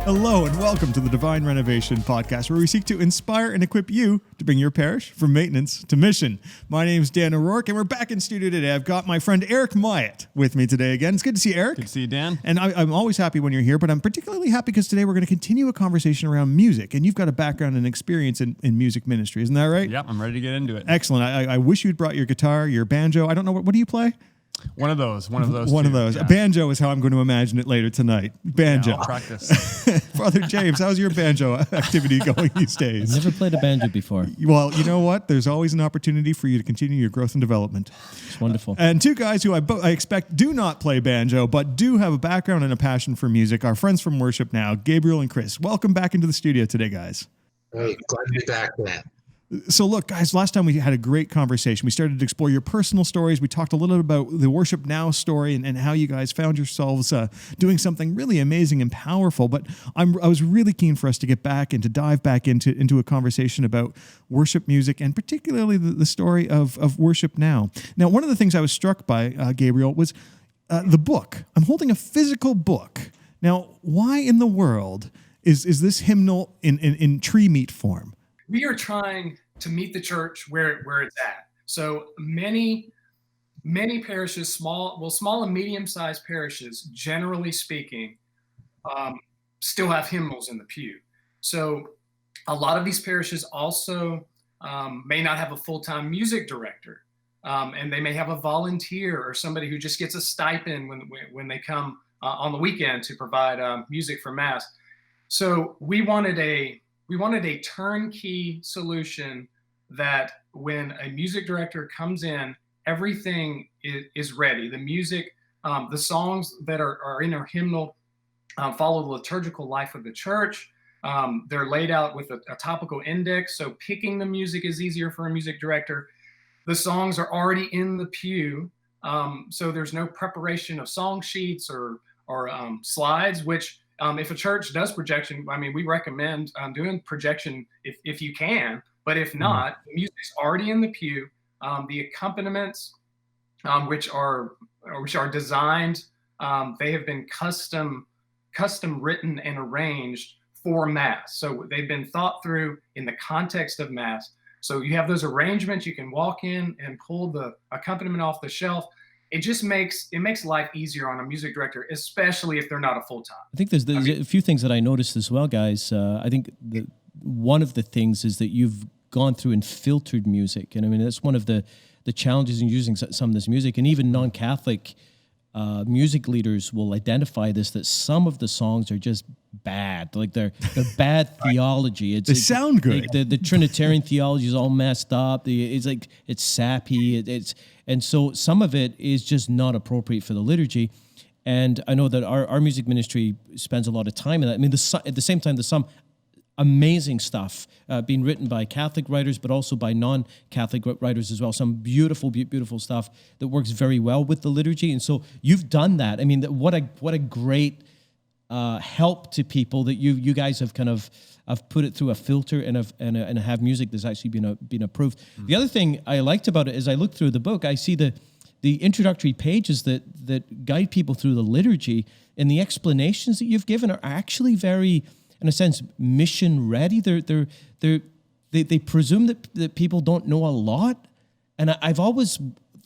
Hello and welcome to the Divine Renovation Podcast, where we seek to inspire and equip you to bring your parish from maintenance to mission. My name's Dan O'Rourke, and we're back in studio today. I've got my friend Eric Myatt with me today again. It's good to see Eric. Good to see you, Dan. And I'm always happy when you're here, but I'm particularly happy because today we're going to continue a conversation around music, and you've got a background and experience in music ministry. Isn't that right? Yep, I'm ready to get into it. Excellent. I wish you'd brought your guitar, your banjo. I don't know, what do you play? One of those. One of those. Yeah. A banjo is how I'm going to imagine it later tonight. Banjo. Yeah, I'll practice. Father James, how's your banjo activity going these days? I've never played a banjo before. Well, you know what? There's always an opportunity for you to continue your growth and development. It's wonderful. And two guys who I expect do not play banjo, but do have a background and a passion for music, our friends from WorshipNOW, Gabriel and Chris. Welcome back into the studio today, guys. Hey, glad to be back, man. So look, guys, last time we had a great conversation. We started to explore your personal stories. We talked a little bit about the WorshipNOW story and how you guys found yourselves doing something really amazing and powerful. But I was really keen for us to get back and to dive back into a conversation about worship music and particularly the story of WorshipNOW. Now, one of the things I was struck by, Gabriel, was the book. I'm holding a physical book. Now, why in the world is this hymnal in tree meat form? We are trying to meet the church where it's at. So many parishes, small and medium-sized parishes, generally speaking, still have hymnals in the pew. So a lot of these parishes also may not have a full-time music director, and they may have a volunteer or somebody who just gets a stipend when they come on the weekend to provide music for Mass. So we wanted a turnkey solution that when a music director comes in, everything is ready. The music, the songs that are in our hymnal follow the liturgical life of the church. They're laid out with a topical index, so picking the music is easier for a music director. The songs are already in the pew, so there's no preparation of song sheets or slides, which if a church does projection, I mean, we recommend doing projection if you can, but if not, the music's already in the pew. The accompaniments, which are designed, they have been custom written and arranged for Mass. So they've been thought through in the context of Mass. So you have those arrangements, you can walk in and pull the accompaniment off the shelf. It makes life easier on a music director, especially if they're not a full-time. I think there's a few things that I noticed as well, guys. I think one of the things is that you've gone through and filtered music. And I mean, that's one of the challenges in using some of this music. And even non-Catholic music leaders will identify this, that some of the songs are just bad. Like they're bad theology. They sound good. The Trinitarian theology is all messed up. It's sappy. And so some of it is just not appropriate for the liturgy. And I know that our music ministry spends a lot of time in that. I mean, at the same time, there's some amazing stuff being written by Catholic writers, but also by non-Catholic writers as well. Some beautiful, beautiful stuff that works very well with the liturgy. And so you've done that. I mean, what a great help to people that you guys have kind of put it through a filter and have music that's actually been approved. Mm-hmm. The other thing I liked about it is I looked through the book, I see the introductory pages that guide people through the liturgy, and the explanations that you've given are actually very, in a sense, mission ready. They presume that people don't know a lot, and I've always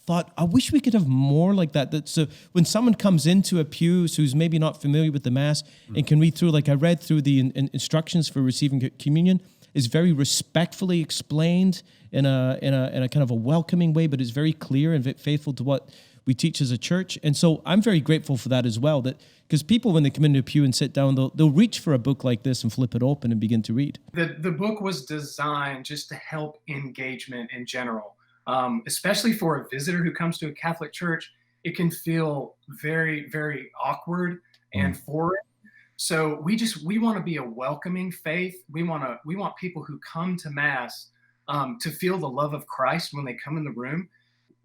thought, I wish we could have more like that. So when someone comes into a pew who's maybe not familiar with the Mass and can read through, like I read through the instructions for receiving communion, is very respectfully explained in a kind of a welcoming way, but it's very clear and faithful to what we teach as a church. And so I'm very grateful for that as well, that because people, when they come into a pew and sit down, they'll reach for a book like this and flip it open and begin to read. The book was designed just to help engagement in general. Especially for a visitor who comes to a Catholic church, it can feel very, very awkward and foreign. So we want to be a welcoming faith. We want people who come to Mass to feel the love of Christ when they come in the room.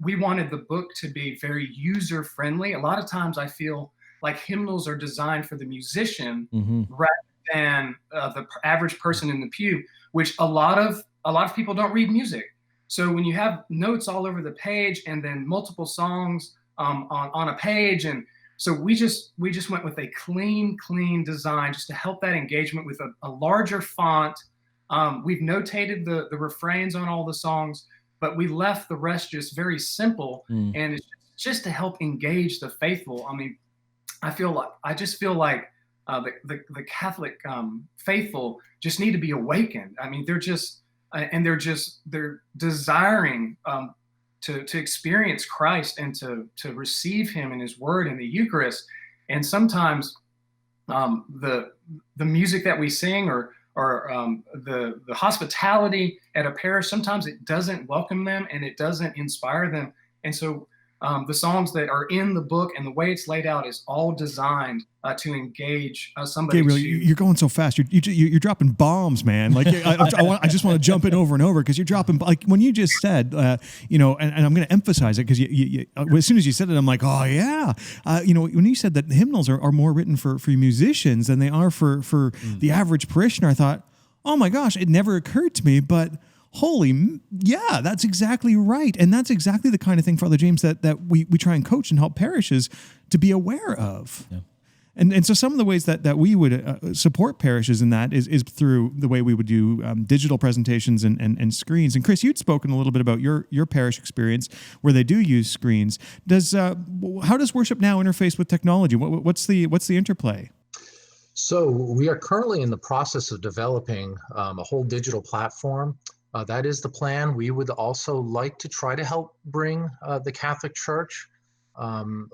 We wanted the book to be very user friendly. A lot of times I feel like hymnals are designed for the musician rather than the average person in the pew, which a lot of people don't read music. So when you have notes all over the page and then multiple songs on a page, and So we just went with a clean design just to help that engagement with a larger font. We've notated the refrains on all the songs, but we left the rest just very simple, and it's just to help engage the faithful. I mean, I just feel like the Catholic faithful just need to be awakened. I mean, they're desiring to experience Christ and to receive Him in His Word in the Eucharist. And sometimes the music that we sing or the hospitality at a parish, sometimes it doesn't welcome them and it doesn't inspire them. And so the songs that are in the book and the way it's laid out is all designed to engage somebody. Gabriel, you're going so fast. You're dropping bombs, man. Like I just want to jump in over and over because you're dropping. Like when you just said, and I'm going to emphasize it because as soon as you said it, I'm like, oh yeah. When you said that hymnals are more written for musicians than they are for the average parishioner, I thought, oh my gosh, it never occurred to me, but. Yeah, that's exactly right. And that's exactly the kind of thing, Father James, that we try and coach and help parishes to be aware of. Yeah. And so some of the ways that we would support parishes in that is through the way we would do digital presentations and screens. And Chris, you'd spoken a little bit about your parish experience where they do use screens. How does WorshipNOW interface with technology? What's the interplay? So we are currently in the process of developing a whole digital platform. That is the plan. We would also like to try to help bring the Catholic Church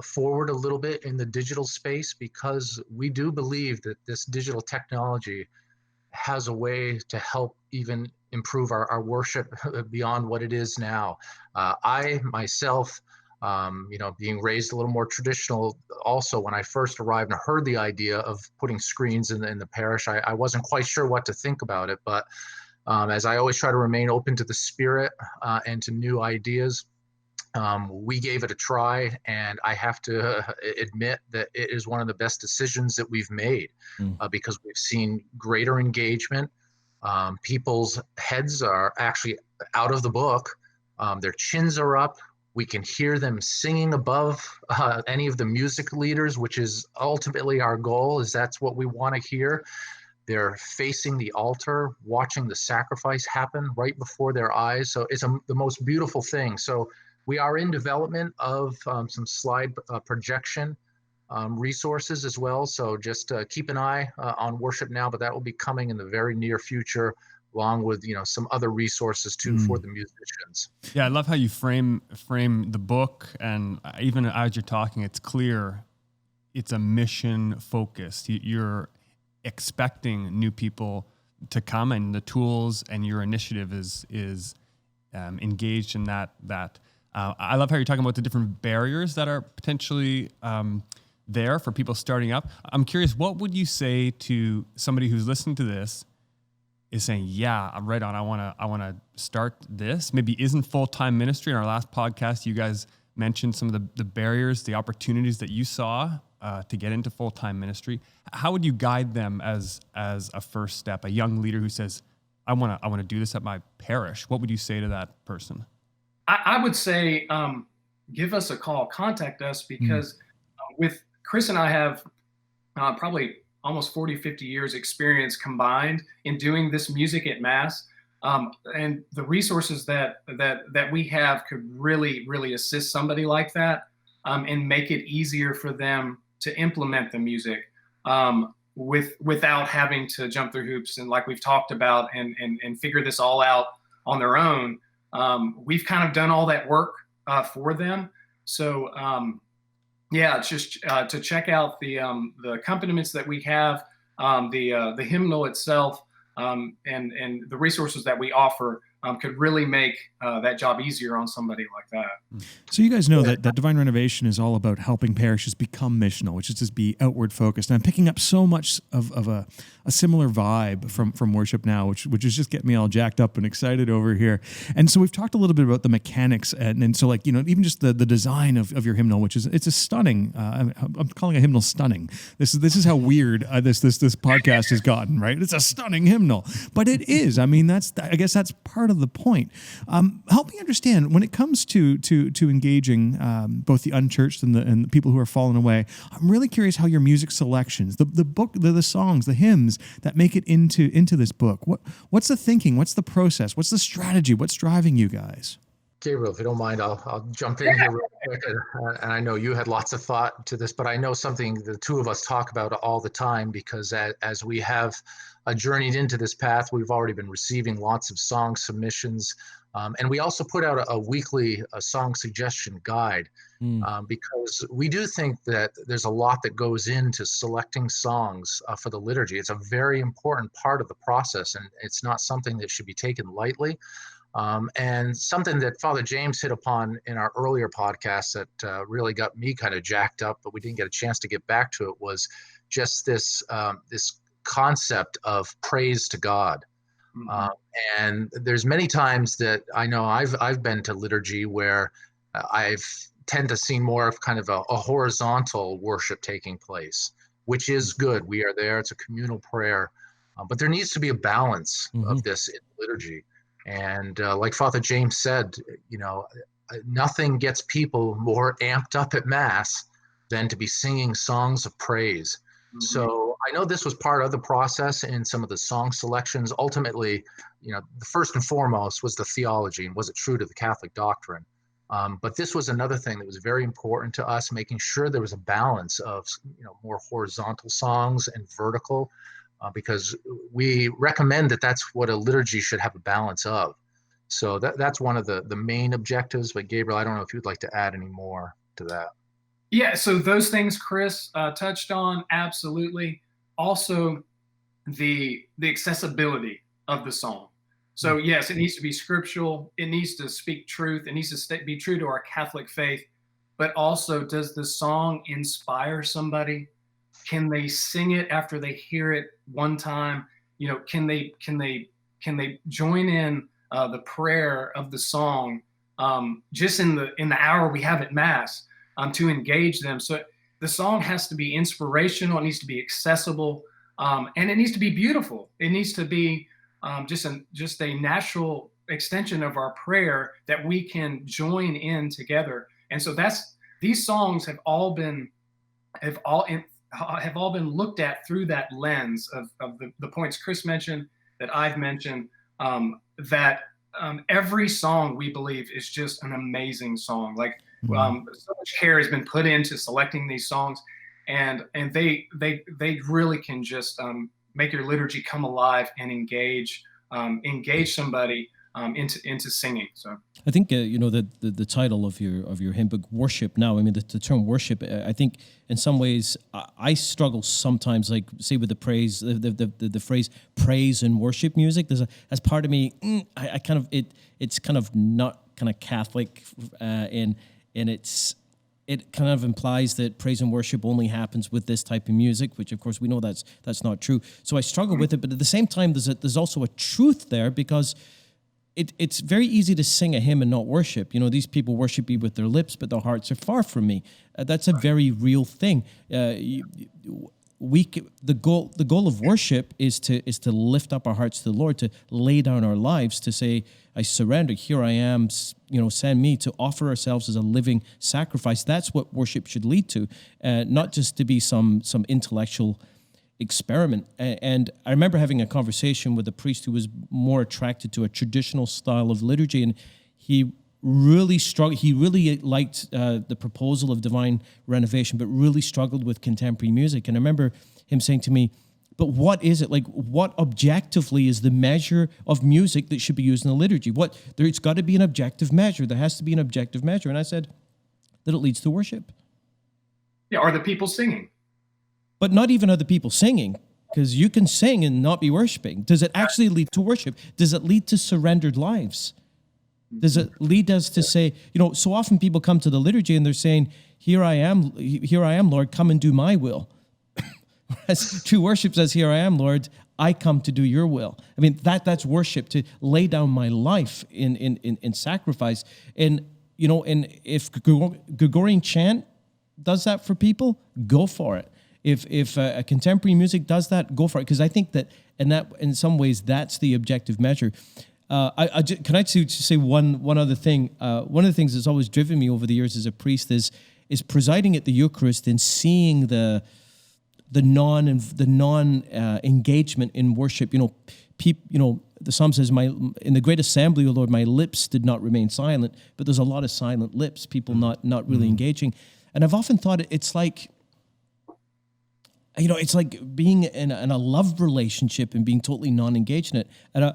forward a little bit in the digital space, because we do believe that this digital technology has a way to help even improve our worship beyond what it is now. I myself, being raised a little more traditional, also when I first arrived and heard the idea of putting screens in the parish, I wasn't quite sure what to think about it, but as I always try to remain open to the Spirit and to new ideas, we gave it a try, and I have to admit that it is one of the best decisions that we've made because we've seen greater engagement. People's heads are actually out of the book. Their chins are up. We can hear them singing above any of the music leaders, which is ultimately our goal, is that's what we want to hear. They're facing the altar, watching the sacrifice happen right before their eyes. So it's the most beautiful thing. So we are in development of some slide projection resources as well. So just keep an eye on WorshipNOW, but that will be coming in the very near future, along with some other resources too for the musicians. Yeah, I love how you frame the book, and even as you're talking, it's clear it's a mission focused. You're expecting new people to come, and the tools and your initiative is engaged in that. I love how you're talking about the different barriers that are potentially there for people starting up. I'm curious, what would you say to somebody who's listening to this is saying, yeah, I'm right on. I want to start this. Maybe isn't full-time ministry. In our last podcast, you guys mentioned some of the barriers, the opportunities that you saw to get into full-time ministry. How would you guide them as a first step, a young leader who says, I want to do this at my parish? What would you say to that person? I would say, give us a call, contact us, because with Chris and I have probably almost 40, 50 years experience combined in doing this music at Mass. And the resources that we have could really, really assist somebody like that and make it easier for them to implement the music without having to jump through hoops and, like we've talked about, and figure this all out on their own. We've kind of done all that work for them. So it's just to check out the accompaniments that we have, the hymnal itself, and the resources that we offer could really make that job easier on somebody like that. So you guys know that Divine Renovation is all about helping parishes become missional, which is just be outward focused. And I'm picking up so much of a similar vibe from WorshipNOW, which is just getting me all jacked up and excited over here. And so we've talked a little bit about the mechanics, and so even just the design of your hymnal, which is it's a stunning. I'm calling a hymnal stunning. This is how weird this podcast has gotten, right? It's a stunning hymnal, but it is. I mean, I guess that's part part of the point. Help me understand when it comes to engaging both the unchurched and the people who are fallen away. I'm really curious how your music selections, the book, the songs, the hymns that make it into this book. What's the thinking? What's the process? What's the strategy? What's driving you guys? Gabriel, if you don't mind, I'll jump in here real quick. And I know you had lots of thought to this, but I know something the two of us talk about all the time, because as we have journeyed into this path, we've already been receiving lots of song submissions. And we also put out a weekly song suggestion guide, because we do think that there's a lot that goes into selecting songs for the liturgy. It's a very important part of the process, and it's not something that should be taken lightly. And something that Father James hit upon in our earlier podcast that really got me kind of jacked up, but we didn't get a chance to get back to it, was just this concept of praise to God. And there's many times that I know I've been to liturgy where I've tend to see more of kind of a horizontal worship taking place, which is good. We are there. It's a communal prayer. But there needs to be a balance of this in liturgy. And like Father James said, nothing gets people more amped up at Mass than to be singing songs of praise. So I know this was part of the process in some of the song selections. Ultimately, the first and foremost was the theology, and was it true to the Catholic doctrine? But this was another thing that was very important to us, making sure there was a balance of more horizontal songs and vertical. Because we recommend that that's what a liturgy should have a balance of. So that's one of the main objectives. But Gabriel, I don't know if you'd like to add any more to that. Yeah, so those things Chris touched on, absolutely. Also, the accessibility of the song. So yes, it needs to be scriptural. It needs to speak truth. It needs to be true to our Catholic faith. But also, does the song inspire somebody? Can they sing it after they hear it one time? Can they join in the prayer of the song just in the hour we have at Mass to engage them? So the song has to be inspirational. It needs to be accessible, and it needs to be beautiful. It needs to be just a natural extension of our prayer that we can join in together. And so these songs have all been looked at through that lens of the points Chris mentioned, that I've mentioned, that every song we believe is just an amazing song. Like so much care has been put into selecting these songs, and they really can just make your liturgy come alive and engage somebody into singing. So I think the title of your hymn book, Worship Now. I mean, the term worship. I think in some ways I struggle sometimes, like say with the praise, the phrase praise and worship music. As part of me, I kind of it's kind of not kind of Catholic, and it kind of implies that praise and worship only happens with this type of music, which of course we know that's not true. So I struggle with it, but at the same time, there's also a truth there, because it's very easy to sing a hymn and not worship. These people worship me with their lips, but their hearts are far from me. That's a very real thing. The goal of worship is to lift up our hearts to the Lord, to lay down our lives, to say, I surrender, here I am, send me, to offer ourselves as a living sacrifice. That's what worship should lead to, not just to be some intellectual experiment. And I remember having a conversation with a priest who was more attracted to a traditional style of liturgy, and he really struggled. He really liked the proposal of divine renovation, but really struggled with contemporary music. And I remember him saying to me, but what is it? Like, what objectively is the measure of music that should be used in the liturgy? There's got to be an objective measure. There has to be an objective measure. And I said that it leads to worship. Yeah, are the people singing? But not even other people singing, because you can sing and not be worshiping. Does it actually lead to worship? Does it lead to surrendered lives? Does it lead us to say, so often people come to the liturgy and they're saying, here I am, Lord, come and do my will. Whereas true worship says, here I am, Lord, I come to do your will. I mean, that's worship, to lay down my life in sacrifice. And if Gregorian chant does that for people, go for it. If a contemporary music does that, go for it. Because I think that in some ways, that's the objective measure. Can I just say one other thing? One of the things that's always driven me over the years as a priest is presiding at the Eucharist and seeing the non engagement in worship. The psalm says, in the great assembly, O Lord, my lips did not remain silent. But there's a lot of silent lips, people not really engaging. And I've often thought it's like, it's like being in a love relationship and being totally non-engaged in it. And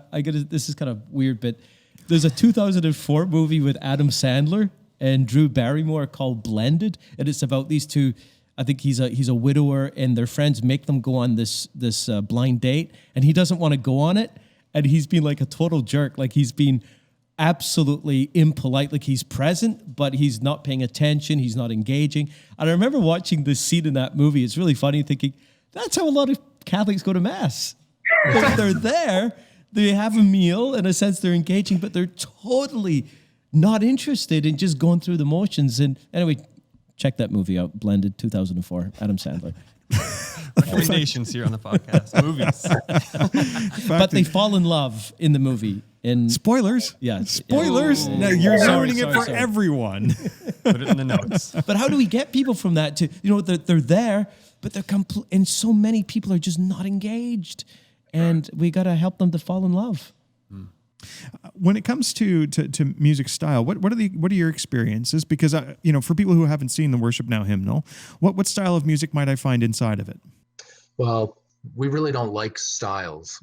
this is kind of weird, but there's a 2004 movie with Adam Sandler and Drew Barrymore called Blended, and it's about these two. I think he's a widower, and their friends make them go on this blind date, and he doesn't want to go on it, and he's been like a total jerk. Like, he's been absolutely impolite. Like, he's present, but he's not paying attention. He's not engaging. And I remember watching this scene in that movie. It's really funny, thinking that's how a lot of Catholics go to Mass. They're there, they have a meal, in a sense they're engaging, but they're totally not interested in just going through the motions. And anyway, check that movie out, Blended, 2004, Adam Sandler. Recommendations here on the podcast. Movies. But they fall in love in the movie. Spoilers. Yeah. Spoilers. No, you're ruining it for everyone. Put it in the notes. But how do we get people from that to, they're there, but they're and so many people are just not engaged. And we got to help them to fall in love. When it comes to music style, what are your experiences? Because for people who haven't seen the Worship Now hymnal, what style of music might I find inside of it? Well, we really don't like styles.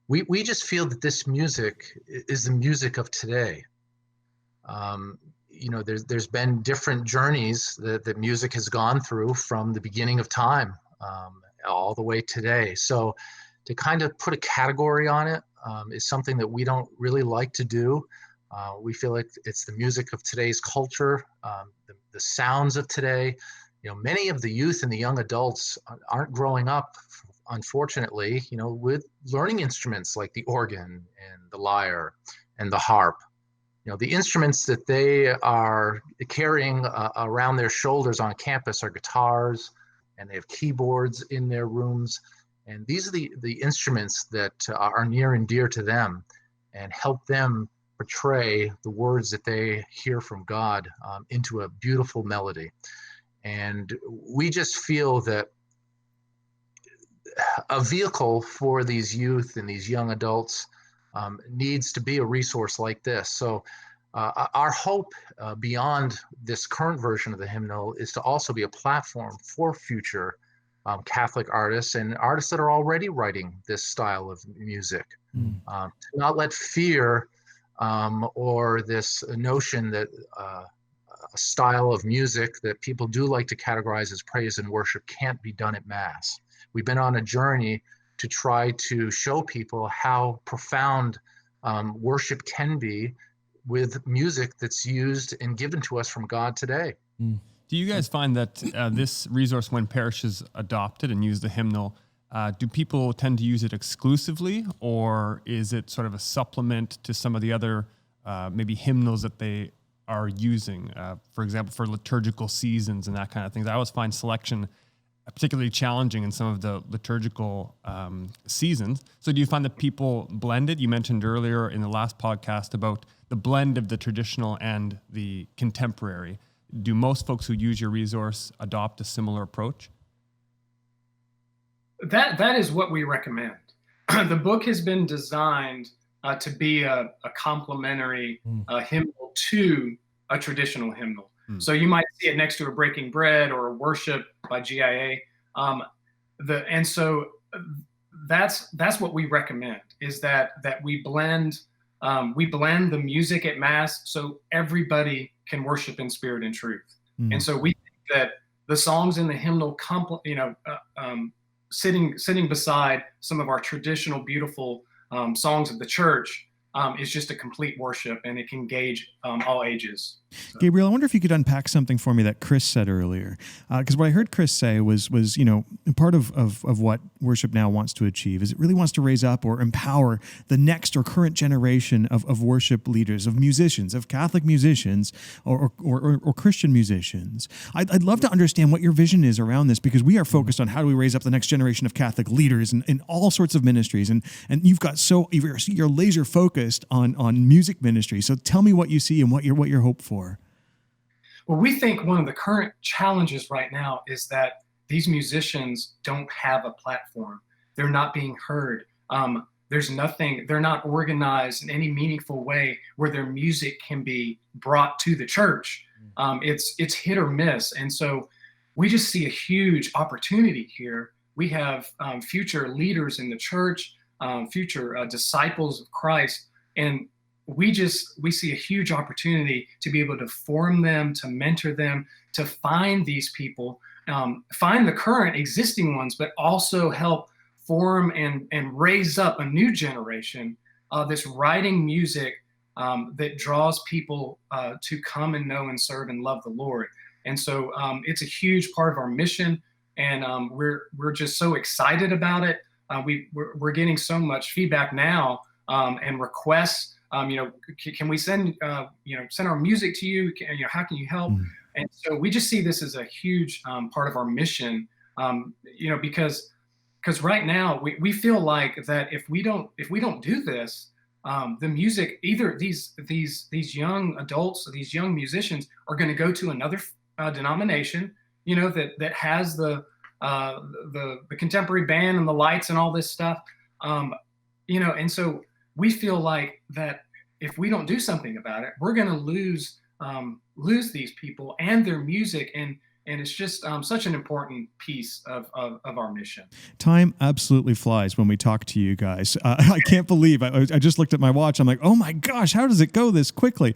We just feel that this music is the music of today. There's been different journeys that music has gone through from the beginning of time all the way today. So to kind of put a category on it is something that we don't really like to do. We feel like it's the music of today's culture, the sounds of today. Many of the youth and the young adults aren't growing up, unfortunately, with learning instruments like the organ and the lyre and the harp. The instruments that they are carrying around their shoulders on campus are guitars, and they have keyboards in their rooms. And these are the instruments that are near and dear to them and help them portray the words that they hear from God into a beautiful melody. And we just feel that a vehicle for these youth and these young adults needs to be a resource like this. So our hope beyond this current version of the hymnal is to also be a platform for future Catholic artists and artists that are already writing this style of music. To not let fear or this notion that a style of music that people do like to categorize as praise and worship can't be done at Mass. We've been on a journey to try to show people how profound worship can be with music that's used and given to us from God today. Do you guys find that this resource, when parishes adopt it and use the hymnal, do people tend to use it exclusively, or is it sort of a supplement to some of the other maybe hymnals that they are using? For example, for liturgical seasons and that kind of thing. I always find selection particularly challenging in some of the liturgical seasons. So do you find that people blend it? You mentioned earlier in the last podcast about the blend of the traditional and the contemporary. Do most folks who use your resource adopt a similar approach? That is what we recommend. The book has been designed to be a complementary hymnal to a traditional hymnal. So you might see it next to a Breaking Bread or a Worship by GIA. And so that's what we recommend, is that we blend the music at Mass so everybody can worship in spirit and truth. And so we think that the songs in the hymnal, sitting beside some of our traditional beautiful songs of the church, is just a complete worship, and it can engage all ages. So. Gabriel, I wonder if you could unpack something for me that Chris said earlier, because what I heard Chris say was part of what Worship Now wants to achieve is it really wants to raise up or empower the next or current generation of worship leaders, of musicians, of Catholic musicians or Christian musicians. I'd love to understand what your vision is around this, because we are focused on how do we raise up the next generation of Catholic leaders in all sorts of ministries, and you've got you're laser focused focused on music ministry. So tell me what you see and what your hope for. Well, we think one of the current challenges right now is that these musicians don't have a platform. They're not being heard. There's nothing, they're not organized in any meaningful way where their music can be brought to the church. It's hit or miss. And so we just see a huge opportunity here. We have future leaders in the church, future disciples of Christ. And we see a huge opportunity to be able to form them, to mentor them, to find these people, find the current existing ones, but also help form and raise up a new generation of this writing music that draws people to come and know and serve and love the Lord. And so it's a huge part of our mission, and we're just so excited about it. We're getting so much feedback now and requests. Can we send our music to you? How can you help? And so we just see this as a huge part of our mission. Because right now we feel like that if we don't do this, the music, either these young adults, these young musicians are going to go to another denomination, that has the contemporary band and the lights and all this stuff, and so we feel like that if we don't do something about it, we're going to lose these people and their music, and it's just such an important piece of our mission. Time absolutely flies when we talk to you guys. I can't believe I just looked at my watch. I'm like, oh my gosh, how does it go this quickly?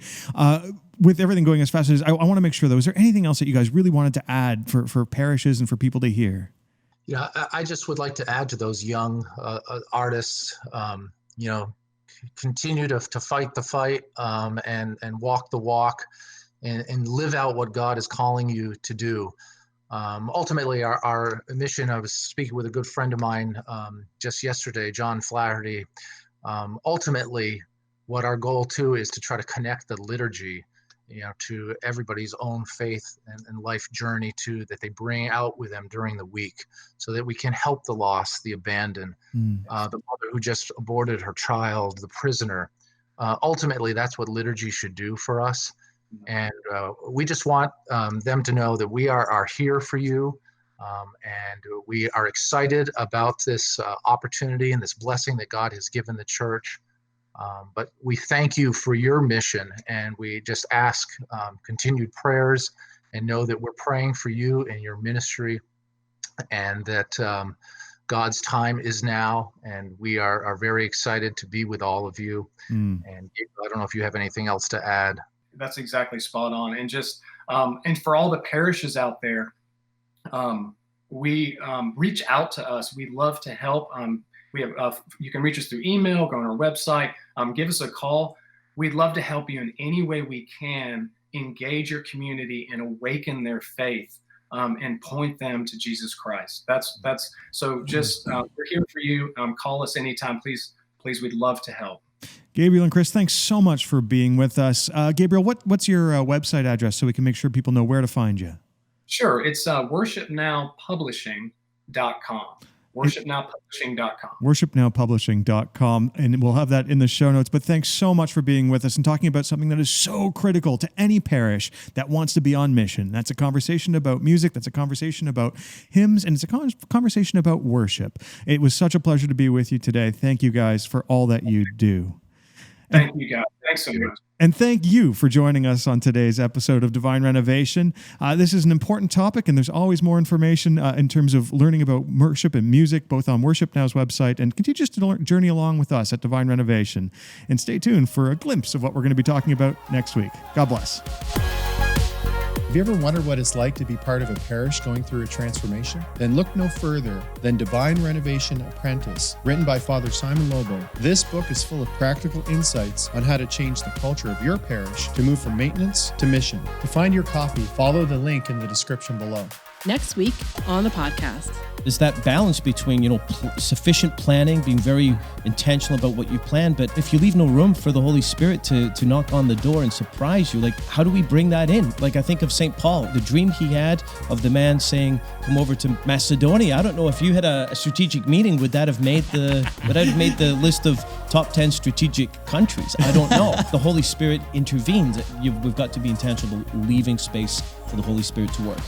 With everything going as fast as I want to make sure, though, is there anything else that you guys really wanted to add for parishes and for people to hear? Yeah, I just would like to add to those young artists, continue to fight the fight and walk the walk. And live out what God is calling you to do. Ultimately, our mission, I was speaking with a good friend of mine just yesterday, John Flaherty. Ultimately, what our goal too is to try to connect the liturgy, to everybody's own faith and life journey too, that they bring out with them during the week, so that we can help the lost, the abandoned, the mother who just aborted her child, the prisoner. Ultimately, that's what liturgy should do for us. And we just want them to know that we are here for you, and we are excited about this opportunity and this blessing that God has given the church. But we thank you for your mission, and we just ask continued prayers, and know that we're praying for you and your ministry, and that God's time is now, and we are very excited to be with all of you. And I don't know if you have anything else to add. That's exactly spot on. And just and for all the parishes out there, we reach out to us. We'd love to help. We have you can reach us through email, go on our website, give us a call. We'd love to help you in any way we can engage your community and awaken their faith and point them to Jesus Christ. That's so. Just we're here for you. Call us anytime, please. We'd love to help. Gabriel and Chris, thanks so much for being with us. Gabriel, what's your website address so we can make sure people know where to find you? Sure. It's WorshipNowPublishing.com. WorshipNowPublishing.com. WorshipNowPublishing.com. And we'll have that in the show notes. But thanks so much for being with us and talking about something that is so critical to any parish that wants to be on mission. That's a conversation about music. That's a conversation about hymns. And it's a conversation about worship. It was such a pleasure to be with you today. Thank you guys for all that you do. Thank you, guys. Thanks so much. And thank you for joining us on today's episode of Divine Renovation. This is an important topic, and there's always more information in terms of learning about worship and music, both on WorshipNow's website, and continue just to journey along with us at Divine Renovation. And stay tuned for a glimpse of what we're going to be talking about next week. God bless. Have you ever wondered what it's like to be part of a parish going through a transformation? Then look no further than Divine Renovation Apprentice, written by Father Simon Lobo. This book is full of practical insights on how to change the culture of your parish to move from maintenance to mission. To find your copy, follow the link in the description below. Next week on the podcast. There's that balance between, sufficient planning, being very intentional about what you plan. But if you leave no room for the Holy Spirit to knock on the door and surprise you, how do we bring that in? I think of St. Paul, the dream he had of the man saying, come over to Macedonia. I don't know if you had a strategic meeting, would that have made the list of top 10 strategic countries. I don't know. The Holy Spirit intervenes. We've got to be intentional, leaving space for the Holy Spirit to work.